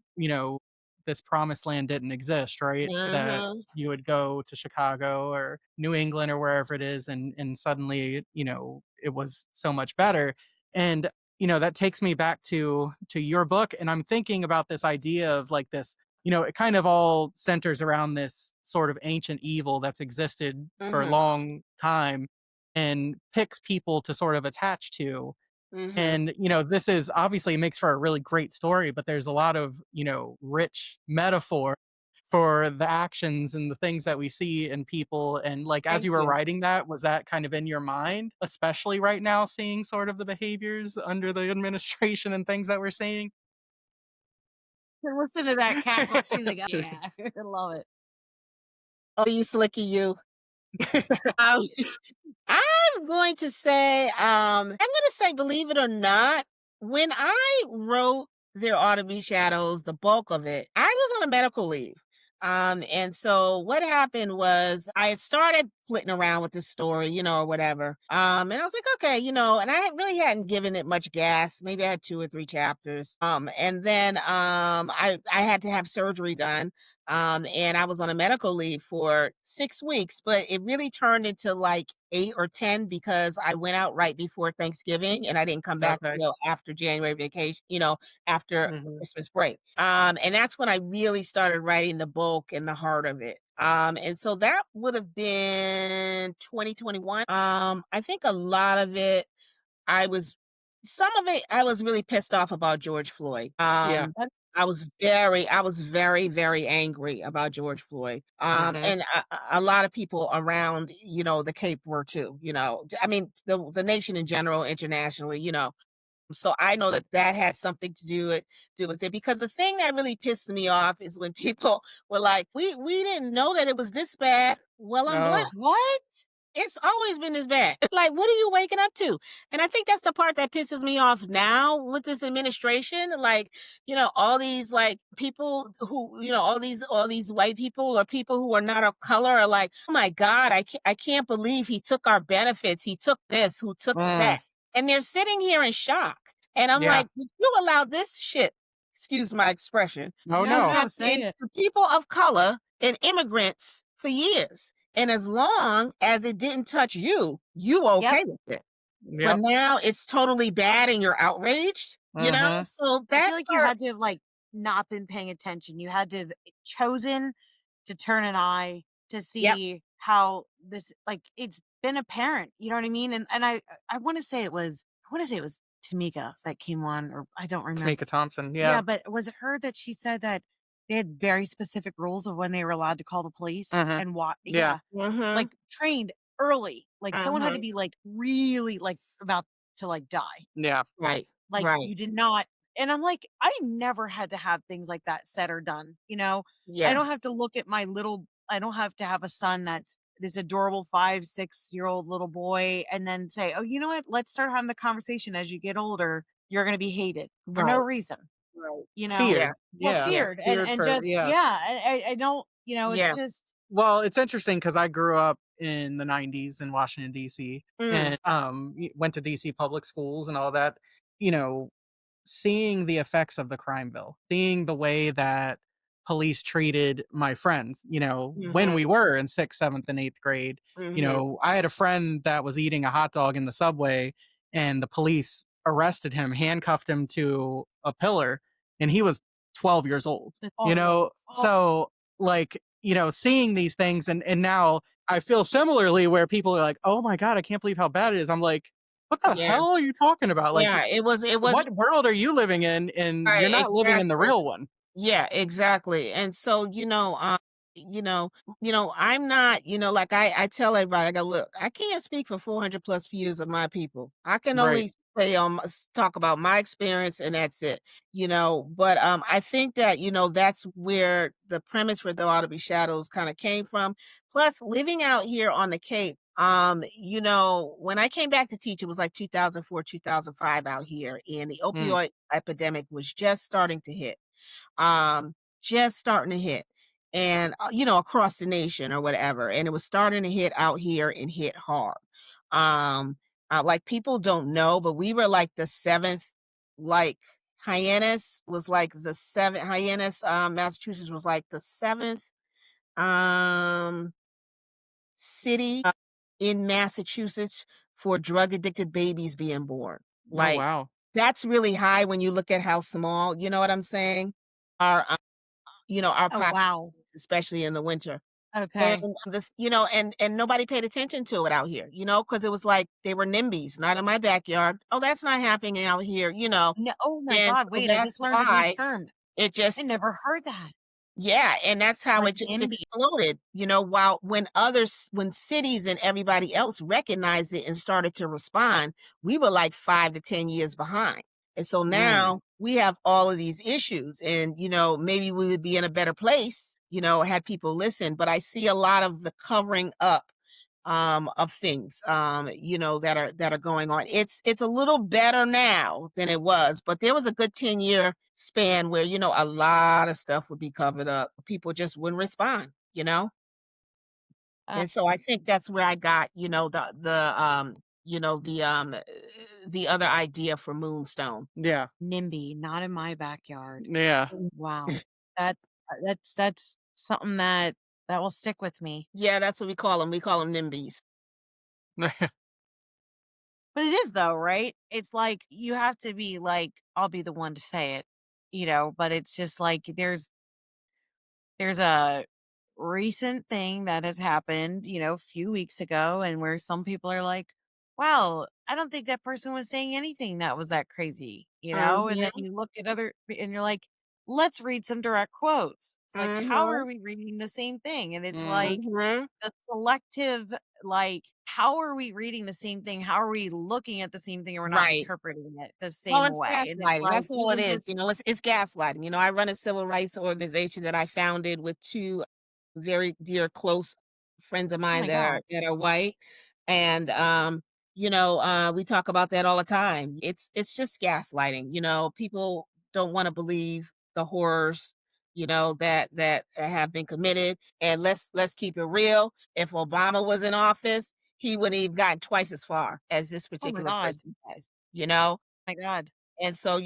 this promised land didn't exist, right? That Mhm. you would go to Chicago or New England or wherever it is, and suddenly, it was so much better, and that takes me back to your book, and I'm thinking about this idea of like this, it kind of all centers around this sort of ancient evil that's existed for a Mhm. long time and picks people to sort of attach to. Mhm. And, this is obviously makes for a really great story, but there's a lot of, rich metaphor for the actions and the things that we see in people. And like, as Thank you were you. writing that, was that kind of in your mind, especially right now, seeing sort of the behaviors under the administration and things that we're seeing? Listen to that cackle. She's like, yeah, I love it. Oh, you slicky you. Um, I'm going to say, believe it or not, when I wrote There Ought to Be Shadows, the bulk of it, I was on a medical leave. And so what happened was I had started flitting around with this story, or whatever. And I was like, okay, and I really hadn't given it much gas. Maybe I had 2 or 3 chapters. And then I had to have surgery done. And I was on a medical leave for 6 weeks, but it really turned into like 8 or 10 because I went out right before Thanksgiving and I didn't come back Okay. till after January vacation, after Mhm. Christmas break. And that's when I really started writing the bulk and the heart of it. And so that would have been 2021. I think a lot of it I was some of it, I was really pissed off about George Floyd. Yeah. I was very, very angry about George Floyd. Mhm. And a lot of people around, the Cape were too, I mean, the nation in general, internationally, So I know that that had something to do with it because the thing that really pissed me off is when people were like, we didn't know that it was this bad. Well, I'm black. Oh, What? It's always been this bad. Like, what are you waking up to? And I think that's the part that pisses me off now with this administration. Like, all these like people who, all these white people or people who are not of color are like, oh my God, I can't believe he took our benefits. He took this, who took that. mm, And they're sitting here in shock. And I'm yeah. like, you allowed this shit, excuse my expression, Oh, No, to no. no, say happen it. to people of color and immigrants for years. And as long as it didn't touch you, you were Yep. okay with it. But Yep. now it's totally bad and you're outraged, Mhm. So I that feel like you part. had to have like not been paying attention. You had to have chosen to turn an eye to Yep. see how this like it's been apparent. You know what I mean? And I want to say it was Tamika that came on, or I don't remember. Tamika Thompson, Yeah, yeah. but was it her that she said that they had very specific rules of when they were allowed to call the police Mhm. and what? Yeah. Yeah, Mhm. like trained early. Like someone had to Mhm. be like really like about to like die. Yeah. Right. Like, Right. you did not, and I'm like, I never had to have things like that said or done, you know? I Yeah. don't have to look at I don't have to have a son that's this adorable 5, 6-year-old little boy and then say, "Oh, you know what? Let's start having the conversation as you get older. You're gonna be hated for no Right. reason." Right. You know? Yeah. Feared. Well, Yeah. Yeah. feared Feared and for just yeah. yeah, I don't, it's Yeah. just Well, it's interesting because I grew up in the '90s in Washington, DC, Mm. and, went to DC public schools and all that. You know, seeing the effects of the crime bill, seeing the way that police treated my friends, when Mhm. we were in 6th, 7th, and 8th grade. Mhm. I had a friend that was eating a hot dog in the subway, and the police arrested him, handcuffed him to a pillar, and he was 12 years old, it's awful. Oh, So, like, seeing these things, and now I feel similarly where people are like, "Oh my god, I can't believe how bad it is." I'm like, "What the Yeah. hell are you talking about?" Like, Yeah. It was what world are you living in? And you're right, not living in the exactly. real one. Yeah, exactly. And so, you know, I'm not, like I tell everybody, I go, look, I can't speak for 400 plus years of my people. I can Right. only say, talk about my experience and that's it, but, I think that, that's where the premise for There Ought to Be Shadows kinda came from. Plus, living out here on the Cape, when I came back to teach, it was like 2004, 2005 out here, and the Mm, opioid epidemic was just starting to hit. um, just starting to hit and, across the nation or whatever. And it was starting to hit out here and hit hard. Like people don't know, but we were like the seventh, like Hyannis was like the seventh, Hyannis, Massachusetts was like the seventh, um, city in Massachusetts for drug addicted babies being born. oh, Like wow. that's really high when you look at how small, you know what I'm saying? Our our Oh, populations, wow. especially in the winter. And Okay. and nobody paid attention to it out here, because it was like they were NIMBYs, not in my backyard. Oh, that's not happening out here. No, oh my And god, so wait, I that's just learned a new why term. it I just never heard that. yeah, and that's how Like it just NIMBY. exploded, while when cities and everybody else recognized it and started to respond, we were like 5 to 10 years behind. And so Mm, now we have all of these issues and, maybe we would be in a better place, had people listen, but I see a lot of the covering up of things that are going on. It's a little better now than it was, but there was a good 10-year span where a lot of stuff would be covered up. People just wouldn't respond. Uh, And so I think that's where I got the other idea for Moonstone. yeah. NIMBY, not in my backyard. Yeah. Wow. That's that's something that will stick with me. Yeah, that's what we call them. We call them NIMBYs. But it is though, right? It's like you have to be like, I'll be the one to say it, but it's just like there's a recent thing that has happened, a few weeks ago, and where some people are like, wow, I don't think that person was saying anything that was that crazy. And then Mhm. you look at and you're like, let's read some direct quotes. It's like, how Mhm. are we reading the same thing? And it's like Mhm. the selective, like, how are we reading the same thing? How are we looking at the same thing and we're not Right. interpreting it the Well, same it's way? And it's gaslighting. like, That's all it even is. just, It's gaslighting. I run a civil rights organization that I founded with two very dear close friends of oh mine my that God. are white. And we talk about that all the time. It's just gaslighting. People don't want to believe the horrors, that have been committed. And let's keep it real. If Obama was in office, he wouldn't have gotten twice as far as this Oh my particular God. person has. My God. And so,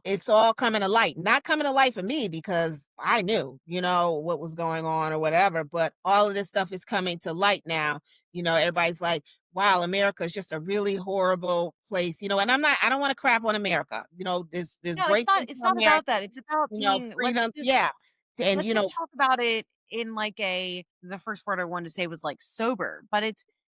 it's all coming to light. Not coming to light for me because I knew, what was going on or whatever, but all of this stuff is coming to light now. Everybody's like, wow, America is just a really horrible place, and I don't want to crap on America. There's No, it's great not things it's in not about America, that. It's about being freedom. Yeah. And, let's just talk about it in like the first word I wanted to say was like sober, but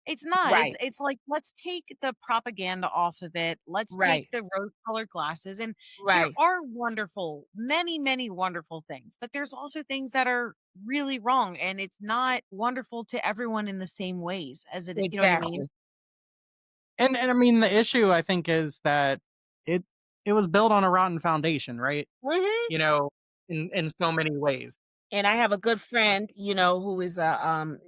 it's not. right, It's like, let's take the propaganda off of it. Let's take right, the rose colored glasses. And there right. are wonderful, many, many wonderful things, but there's also things that are really wrong. And it's not wonderful to everyone in the same ways as it, you know what I mean? Exactly. And I mean, the issue I think is that it it was built on a rotten foundation, right? Mhm. You know, in so many ways. And I have a good friend, who is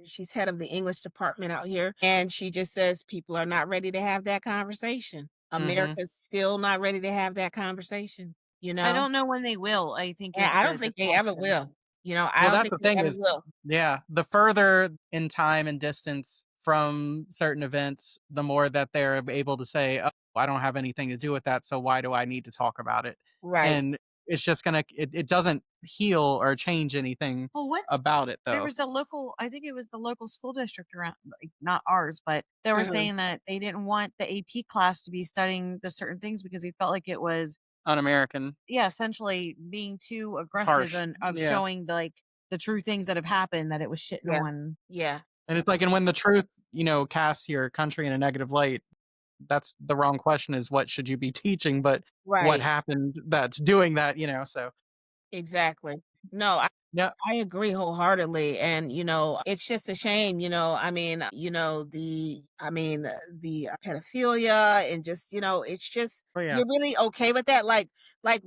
she's head of the English department out here, and she just says people are not ready to have that conversation. Mhm. America's still not ready to have that conversation, I don't know when they will, I think and is I don't the think they ever question. will. I Well, don't that's think the they thing ever is will. yeah, the further in time and distance from certain events, the more that they're able to say, "Oh, I don't have anything to do with that, so why do I need to talk about it?" Right. And it's just gonna it doesn't heal or change anything Well, what about it, there though. was a local, I think it was the local school district around, like, not ours, but they were Mhm. saying that they didn't want the AP class to be studying the certain things because they felt like it was, Un-American, yeah, essentially being too aggressive harsh. and of Yeah. showing the true things that have happened, that it was shitting Yeah. on. Yeah. And it's like and when the truth, casts your country in a negative light, that's the wrong question is what should you be teaching, but what Right. happened that's doing that, so Exactly. No, Yeah, I agree wholeheartedly. And, it's just a shame, the pedophilia and just, it's just, oh yeah, you're really okay with that. Like, like,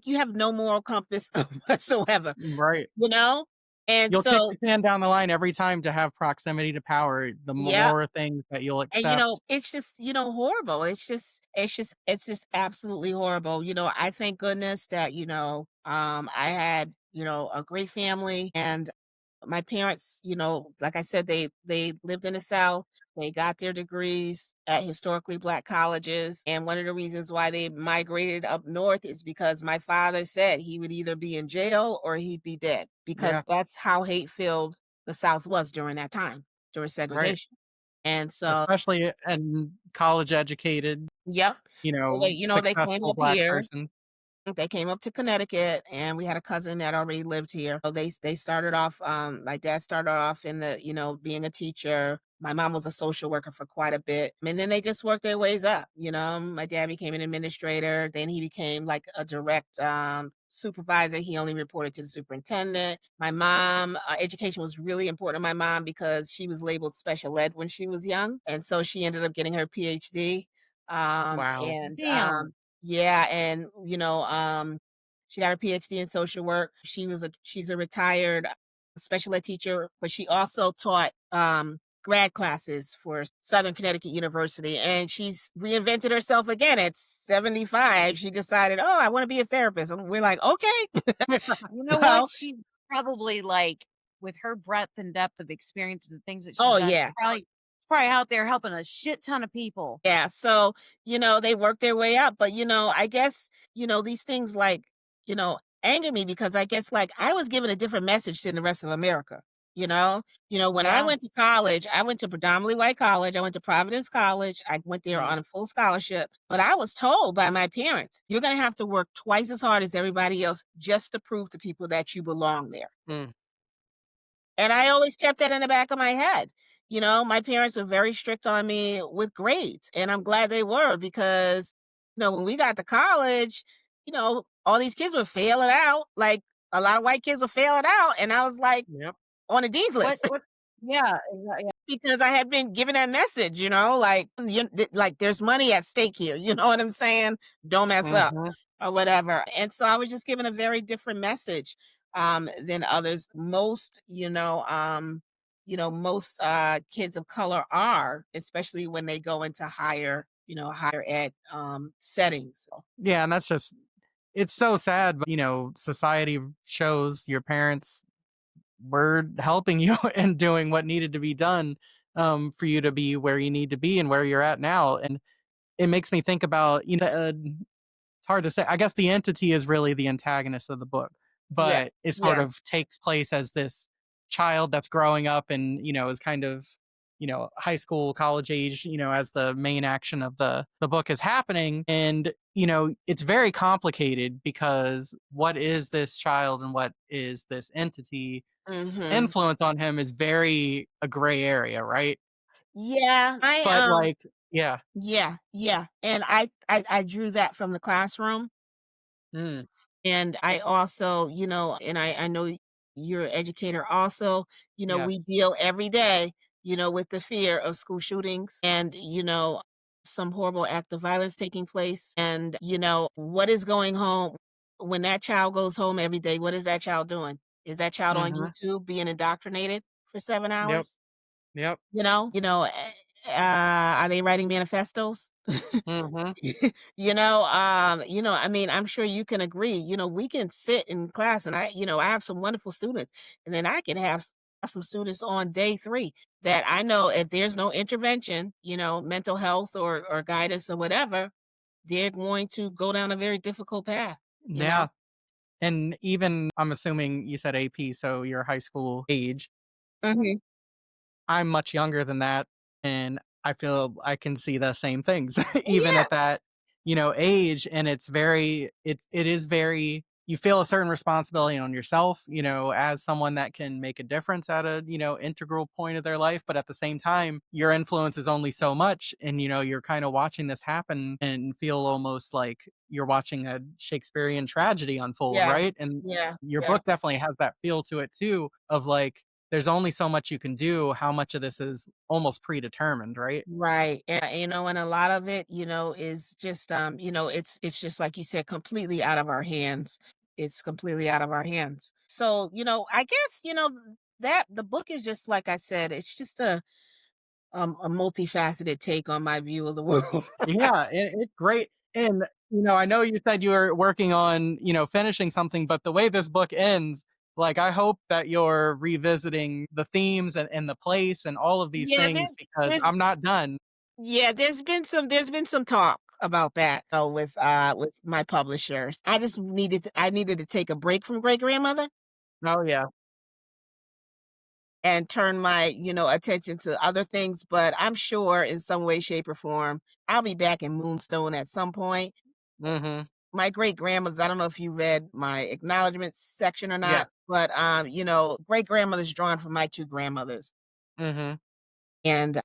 you have no moral compass whatsoever, right. you know? And You'll kick so, the can down the line every time to have proximity to power, the yeah. more things that you'll And, accept. it's just, horrible. It's just absolutely horrible. I thank goodness that, I had, a great family and my parents, like I said, they lived in the South. They got their degrees at historically Black colleges. And one of the reasons why they migrated up north is because my father said he would either be in jail or he'd be dead, Yeah, because that's how hate filled the South was during that time, during right. segregation. And so, Especially and college educated, yep. So they came successful up Black here. person. They came up to Connecticut, and we had a cousin that already lived here. So they started off. My dad started off in being a teacher. My mom was a social worker for quite a bit, and then they just worked their ways up. My dad became an administrator. Then he became like a direct supervisor. He only reported to the superintendent. My mom, education was really important to my mom because she was labeled special ed when she was young, and so she ended up getting her PhD. Wow. And Damn. Yeah, and she got her PhD in social work. She's a retired special ed teacher, but she also taught grad classes for Southern Connecticut University, and she's reinvented herself again at 75. She decided, "Oh, I want to be a therapist." And we're like, "Okay." You know what? So, She probably like with her breadth and depth of experience and the things that she's oh done, yeah. probably out there helping a shit ton of people. Yeah, so, they work their way up, but, I guess, these things anger me because I guess like I was given a different message than the rest of America, you know? When I Yeah. went to college, I went to predominantly white college. I went to Providence College. I went there Mm, on a full scholarship, but I was told by my parents, you're going to have to work twice as hard as everybody else just to prove to people that you belong there. mm, And I always kept that in the back of my head. My parents were very strict on me with grades, and I'm glad they were because, when we got to college, all these kids were failing out. Like a lot of white kids were failing out, and I was like yep. on the dean's list What yeah, yeah. because I had been given that message, like there's money at stake here. You know what I'm saying? Don't mess up Mhm. or whatever. And so I was just given a very different message than others. Most kids of color are, especially when they go into higher ed settings. So, Yeah, and that's just it's so sad, but, society shows your parents were helping you and doing what needed to be done, for you to be where you need to be and where you're at now, and it makes me think about, it's hard to say. I guess the entity is really the antagonist of the book, yeah. but it sort Yeah. of takes place as this child that's growing up and, is kind of, high school, college age, as the main action of the book is happening. And, it's very complicated because what is this child and what is this entity? Hmm. Influence on him is very a gray area, right? Yeah. But like, yeah. Yeah, yeah. And I drew that from the classroom. Mm, And I also, and I know you're an educator also, we yes. deal every day, with the fear of school shootings and, some horrible act of violence taking place. And, what is going home when that child goes home every day? What is that child doing? Is that child on Mhm. YouTube being indoctrinated for 7 Yep. hours? Yep. Are they writing manifestos? Mhm. I mean, I'm sure you can agree, we can sit in class and I have some wonderful students and then I can have some students on day 3 that I know if there's no intervention, mental health or guidance or whatever, they're going to go down a very difficult path. Yeah. And even I'm assuming you said AP, so your high school age. Mhm. I'm much younger than that, and I feel I can see the same things even Yeah. at that, age, and it is very you feel a certain responsibility on yourself, as someone that can make a difference at a, integral point of their life. But at the same time, your influence is only so much. And, you're kind of watching this happen and feel almost like you're watching a Shakespearean tragedy unfold, Yeah. right? And Yeah. your Yeah. book definitely has that feel to it too, of like, there's only so much you can do. How much of this is almost predetermined, right? Right. And and a lot of it, is just it's just like you said, completely out of our hands. It's completely out of our hands. So, I guess, that the book is just like I said, it's just a multifaceted take on my view of the world. Yeah, it's great. And, I know you said you were working on, finishing something, but the way this book ends, like, I hope that you're revisiting the themes and the place and all of these Yeah, things because I'm not done. there's been some talk about that with my publishers. I needed to take a break from great grandmother Oh, yeah. and turn my, attention to other things, but I'm sure in some way, shape, or form, I'll be back in Moonstone at some point. Mhm. My great grandmothers, I don't know if you read my acknowledgments section or Yeah. not, but great grandmother's drawn from my two grandmothers. Mhm. And,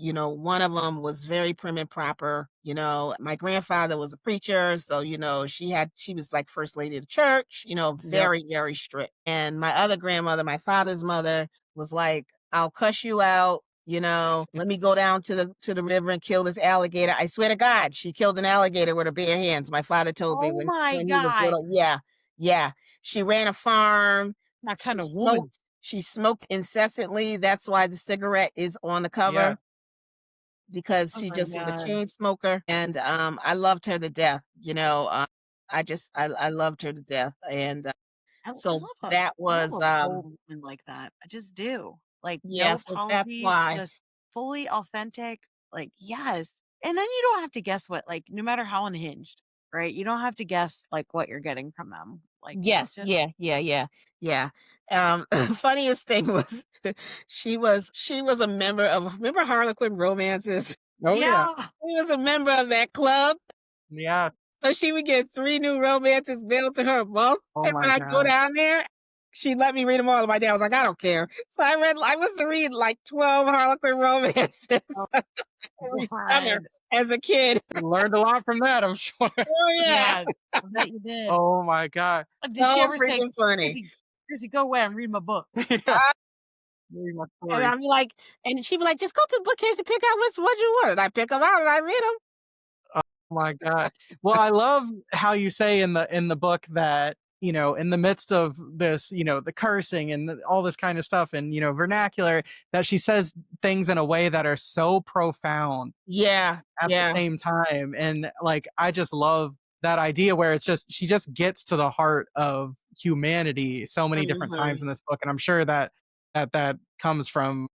one of them was very prim and proper. My grandfather was a preacher, so, she was like first lady of the church, Yep. very, very strict. And my other grandmother, my father's mother, was like, "I'll cuss you out, let me go down to the river and kill this alligator." I swear to God, she killed an alligator with her bare hands. My father told me Oh my when he was God. little. Yeah, yeah. She ran a farm. That She kind of woman. smoked. She smoked incessantly. That's why the cigarette is on the Yeah. cover, because Oh she my just was a God. chain smoker, and, I loved her to death, I loved her to death, and, so that I love was, a bold woman like that. I just do. Like, yeah, no so that's apologies, why. just fully authentic. Like, yes. And then you don't have to guess what, like, no matter how unhinged, right? You don't have to guess like what you're getting from them. Like, it's Yes, just, yeah, yeah, yeah, yeah. Funniest thing was she was a member of, remember Harlequin Romances? Oh, yeah. yeah. She was a member of that club. Yeah. So she would get 3 new romances mailed to her a month, Oh and my when I go god. down there, she let me read them all, and my dad was like, "I don't care." So I must have read like 12 Harlequin romances Oh every summer God. as a kid. You learned a lot from that, I'm sure. Oh, yeah. Yeah. I bet you did. Oh my god. Did she So ever say, freaking funny. Chrissy, Chrissy, go away and read my books? Yeah. I Read my and story. I'm like and she'd be like, "Just go to the bookcase and pick out what you want," and I pick them out and I read them. My god. Well, I love how you say in the book that, in the midst of this, the cursing and all this kind of stuff and, vernacular, that she says things in a way that are so profound Yeah, at the yeah. same time. And like, I just love that idea where it's just, she just gets to the heart of humanity so many different times Mhm. in this book. And I'm sure that comes from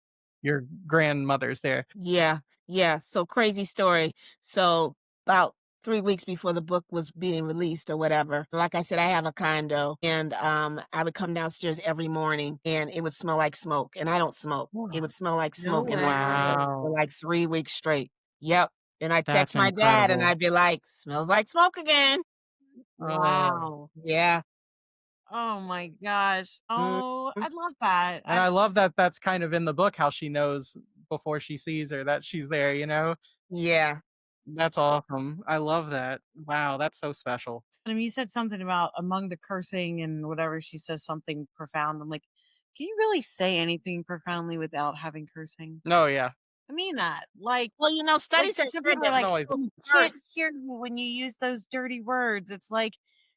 your grandmothers there. Yeah, yeah. So crazy story. So about 3 weeks before the book was being released or whatever, like I said, I have a condo, and I would come downstairs every morning and it would smell like smoke. And I don't smoke. It would smell like No smoke in my condo way. for Wow. like 3 weeks straight. Yep. And I'd That's text my dad and incredible. I'd be like, "Smells like smoke again." Oh. Wow. Yeah. Oh my gosh. Mhm. Oh, I love that. And I love that that's kind of in the book how she knows before she sees her that she's there. Yeah. That's awesome. I love that. Wow, that's so special. I mean, you said something about among the cursing and whatever, she says something profound. I'm like, can you really say anything profoundly without having cursing? Oh, yeah. I mean that. Like, Well, like studies have some said people are that There's like, always people who you can't curse. hear me when you use those dirty words. It's like,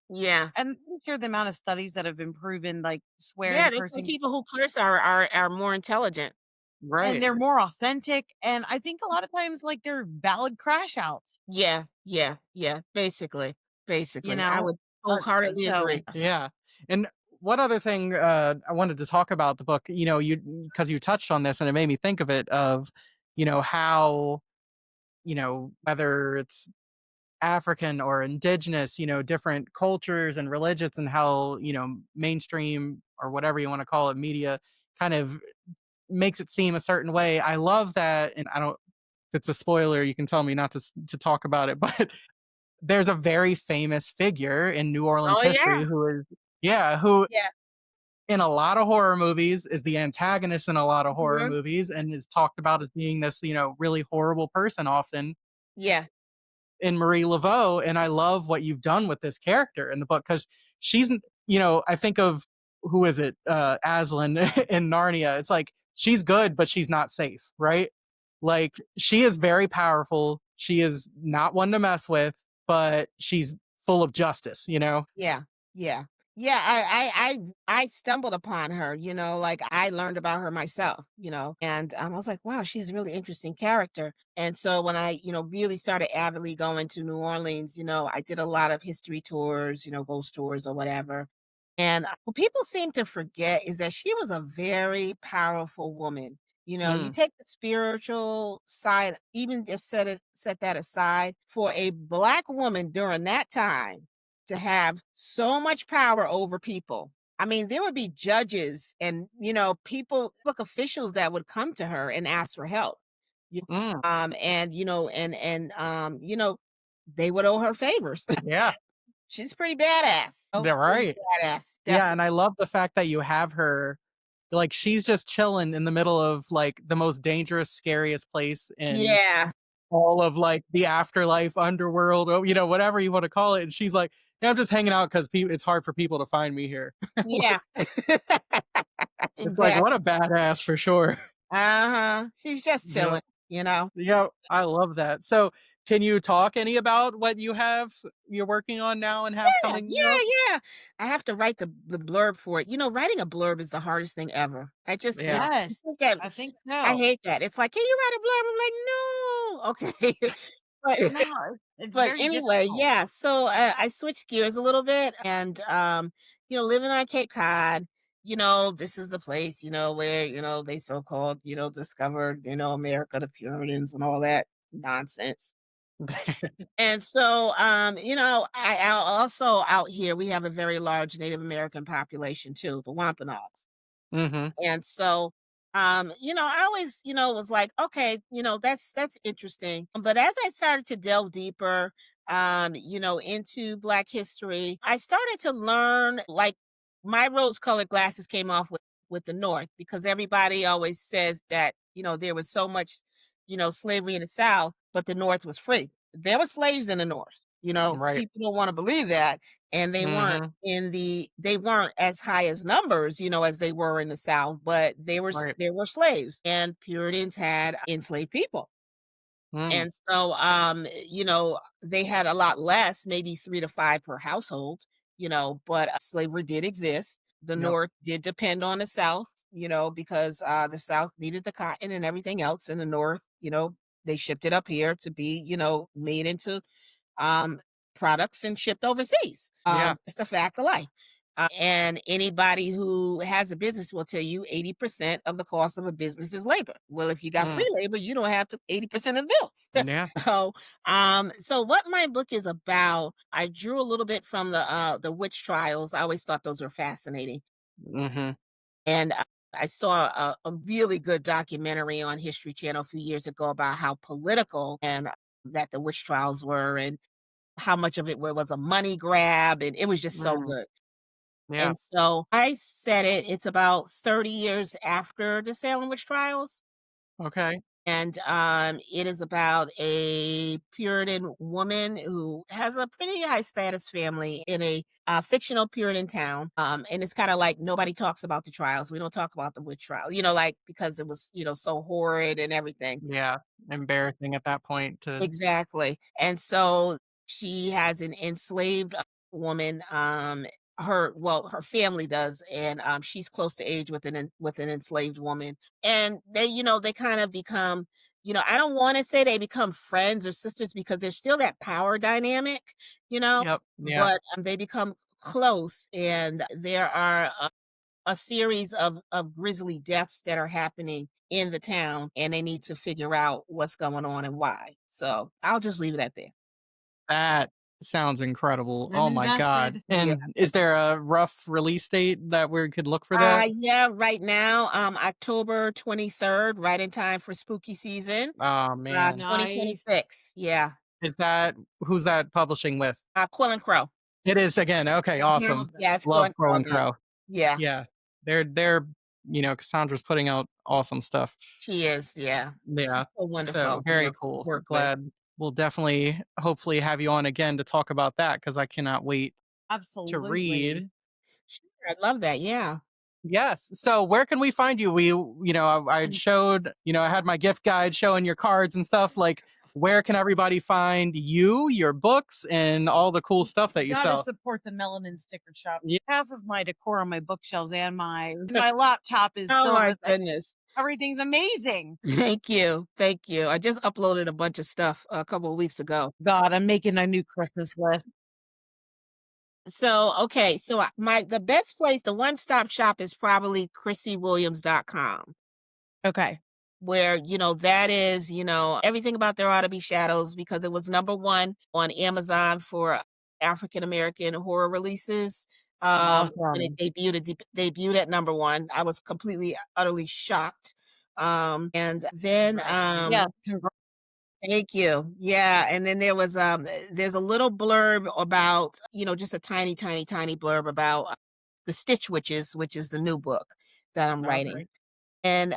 Yeah. I'm sure the amount of studies that have been proven, like Yeah, swearing, they say cursing, people who curse are more intelligent. and right. they're more authentic. And I think a lot of times, like, they're valid crash outs, Yeah, yeah, yeah, basically, you basically. I know? would wholeheartedly So, agree. Yeah. And one other thing I wanted to talk about the book, you because you touched on this and it made me think of it of, how, whether it's African or indigenous, different cultures and religions and how, mainstream or whatever you want to call it, media kind of makes it seem a certain way. I love that. And I don't, if it's a spoiler, you can tell me not to talk about it, but there's a very famous figure in New Orleans Oh history yeah. who is yeah, who Yeah. in a lot of horror movies is the antagonist in a lot of horror Mhm. movies and is talked about as being this, really horrible person often Yeah. in Marie Laveau. And I love what you've done with this character in the book because she's, I think of who is it? Aslan in Narnia. It's like she's good, but she's not safe, right? Like she is very powerful. She is not one to mess with, but she's full of justice, you know? Yeah, yeah. Yeah, I stumbled upon her, like, I learned about her myself, and, I was like, "Wow, she's a really interesting character," and so when I, really started avidly going to New Orleans, I did a lot of history tours, ghost tours or whatever, and, what people seem to forget is that she was a very powerful woman. You Mm, take the spiritual side, even just set that aside, for a Black woman during that time to have so much power over people. I mean, there would be judges and, people, public officials that would come to her and ask for help. You mm, and they would owe her favors. yeah, She's pretty badass. Oh, they're pretty right. badass, Yeah, and definitely. I love the fact that you have her like, she's just chilling in the middle of, like, the most dangerous, scariest place in Yeah, all of, like, the afterlife, underworld, whatever you wanna call it, and she's like, "Yeah, I'm just hanging out 'cause it's hard for people to find me here." yeah. It's like, what a Exactly. badass for sure. Uh-huh. She's just Yep, chilling, you know? yep, I love that. So, can you talk any about what you're working on now and have Yeah, coming up? yeah, yeah. I have to write the blurb for it. Writing a blurb is the hardest thing ever. I just it's Yeah. I Yes, think that I think I so. hate that. It's like, "Can you write a blurb?" I'm like, "No." Okay. But No, it's but very anyway, difficult. yeah, so I switched gears a little bit and, living on Cape Cod, this is the place, where, they so-called, discovered, America, the Puritans and all that nonsense. And so, I also out here, we have a very large Native American population too, the Wampanoags. Mhm. And so, I always, was like, okay, that's interesting. But as I started to delve deeper, into Black history, I started to learn like my rose-colored glasses came off with the North because everybody always says that, there was so much, slavery in the South, but the North was free. There were slaves in the North. Right. People don't want to believe that, and Mhm. they weren't as high as numbers, as they were in the South, but Right. there were slaves, and Puritans had enslaved people. Mm. And so, they had a lot less, maybe 3 to 5 per household, but slavery did exist. The Yep. North did depend on the South, because the South needed the cotton and everything else, and the North, they shipped it up here to be, made into um, products and shipped overseas. Yeah. It's a fact of life. And anybody who has a business will tell you 80% of the cost of a business is labor. Well, if you got Mm. free labor, you don't have to 80% of the bills. Yeah. So what my book is about, I drew a little bit from the witch trials. I always thought those were fascinating. Mhm. And I saw a really good documentary on History Channel a few years ago about how political and that the witch trials were, and how much of it was a money grab, and it was just so Mm. good. Yeah. And so I said it's about 30 years after the Salem witch trials, Okay. and, it is about a Puritan woman who has a pretty high status family in a, fictional Puritan town, and it's kinda like nobody talks about the trials. We don't talk about the witch trial, like, because it was, so horrid and everything. Yeah. Embarrassing at that point to Exactly, and so she has an enslaved, woman, her family does, and, she's close to age with with an enslaved woman, and they kind of become, I don't wanna say they become friends or sisters because there's still that power dynamic, you know, Yep. Yeah. but, they become close, and there are a series of grisly deaths that are happening in the town, and they need to figure out what's going on and why. So, I'll just leave it at there. That sounds incredible. I'm Oh my god. invested. Yeah. And is there a rough release date that we could look for that? Yeah, right now, October 23rd, right in time for spooky season, Oh, man. Nice. 2026. Yeah. Is that who's that publishing with? Quill and Crow. It is again. Okay, Mhm. awesome. Yeah, it's Quill Love and Crow Crow and now. Crow. Yeah, Yeah. They're Cassandra's putting out awesome stuff. she is. Yeah, Yeah. she's so So wonderful, very to cool. work with. Glad we'll definitely hopefully have you on again to talk about that because I cannot wait to Absolutely. read. Sure, I love that. Yeah. Yes. So where can we find you? I showed, I had my gift guide showing your cards and stuff. Like, where can everybody find you, your books, and all the cool stuff that you Gotta sell? support the Melanin Sticker Shop. Yeah. Half of my decor on my bookshelves and my laptop is Oh filled my with goodness. everything's amazing. Thank you. Thank you. I just uploaded a bunch of stuff a couple of weeks ago. God, I'm making a new Christmas list. So, okay, so the best place, the one-stop shop is probably chrissiewilliams.com, Okay. where, that is, everything about There Ought to Be Shadows, because it was number one on Amazon for African American horror releases. When it Awesome. debuted at number one. I was completely, utterly shocked. And then, Yeah. thank you. Yeah, and then there's a little blurb about, just a tiny, tiny, tiny blurb about the Stitch Witches, which is the new book that I'm Okay. writing. And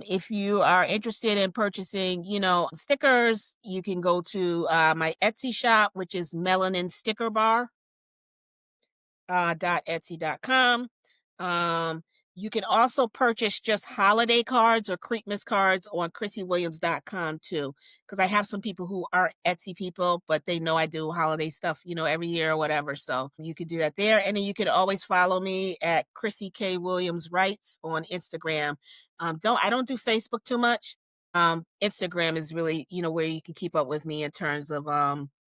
if you are interested in purchasing, stickers, you can go to my Etsy shop, which is Melanin Sticker Bar. Etsy.com. Um, you can also purchase just holiday cards or Christmas cards on chrissiewilliams.com too. Because I have some people who are Etsy people, but they know I do holiday stuff, every year or whatever. So you could do that there. And then you could always follow me at Krissie K Williams Writes on Instagram. I don't do Facebook too much. Instagram is really, where you can keep up with me in terms of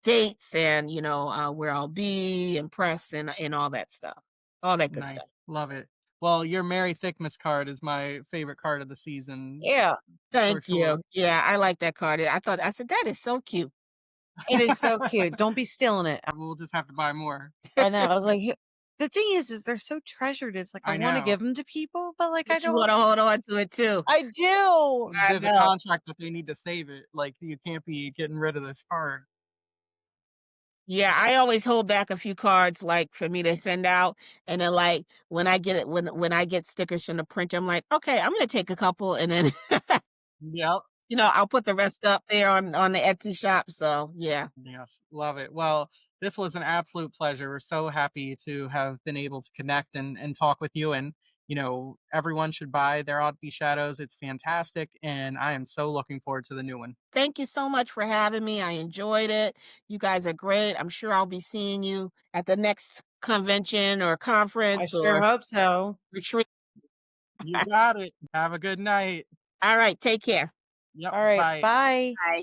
dates and where I'll be and press and all that stuff, all that good stuff. Nice. Love it. Well, your Merry Thickness card is my favorite card of the season Yeah. for Thank sure. you. Yeah, I like that card. I said that is so cute. It is so cute. Don't be stealing it. We'll just have to buy more. I know. I was like, the thing is they're so treasured. It's like I I want to know. give them to people, but like I But you don't. want to hold on to it too. I do. I There's a know. contract that they need to save it. Like, you can't be getting rid of this card. Yeah, I always hold back a few cards like for me to send out, and then like when I get it when I get stickers from the printer, I'm like, okay, I'm gonna take a couple, and then Yep. I'll put the rest up there on the Etsy shop. So yeah, Yes. Love it. Well, this was an absolute pleasure. We're so happy to have been able to connect and talk with you. And, everyone should buy There Ought to Be Shadows. It's fantastic. And I am so looking forward to the new one. thank you so much for having me. I enjoyed it. You guys are great. I'm sure I'll be seeing you at the next convention or I conference sure or hope so. retreat. You got it. Have a good night. All right, take care. Yep. All right. Bye. Bye. Bye.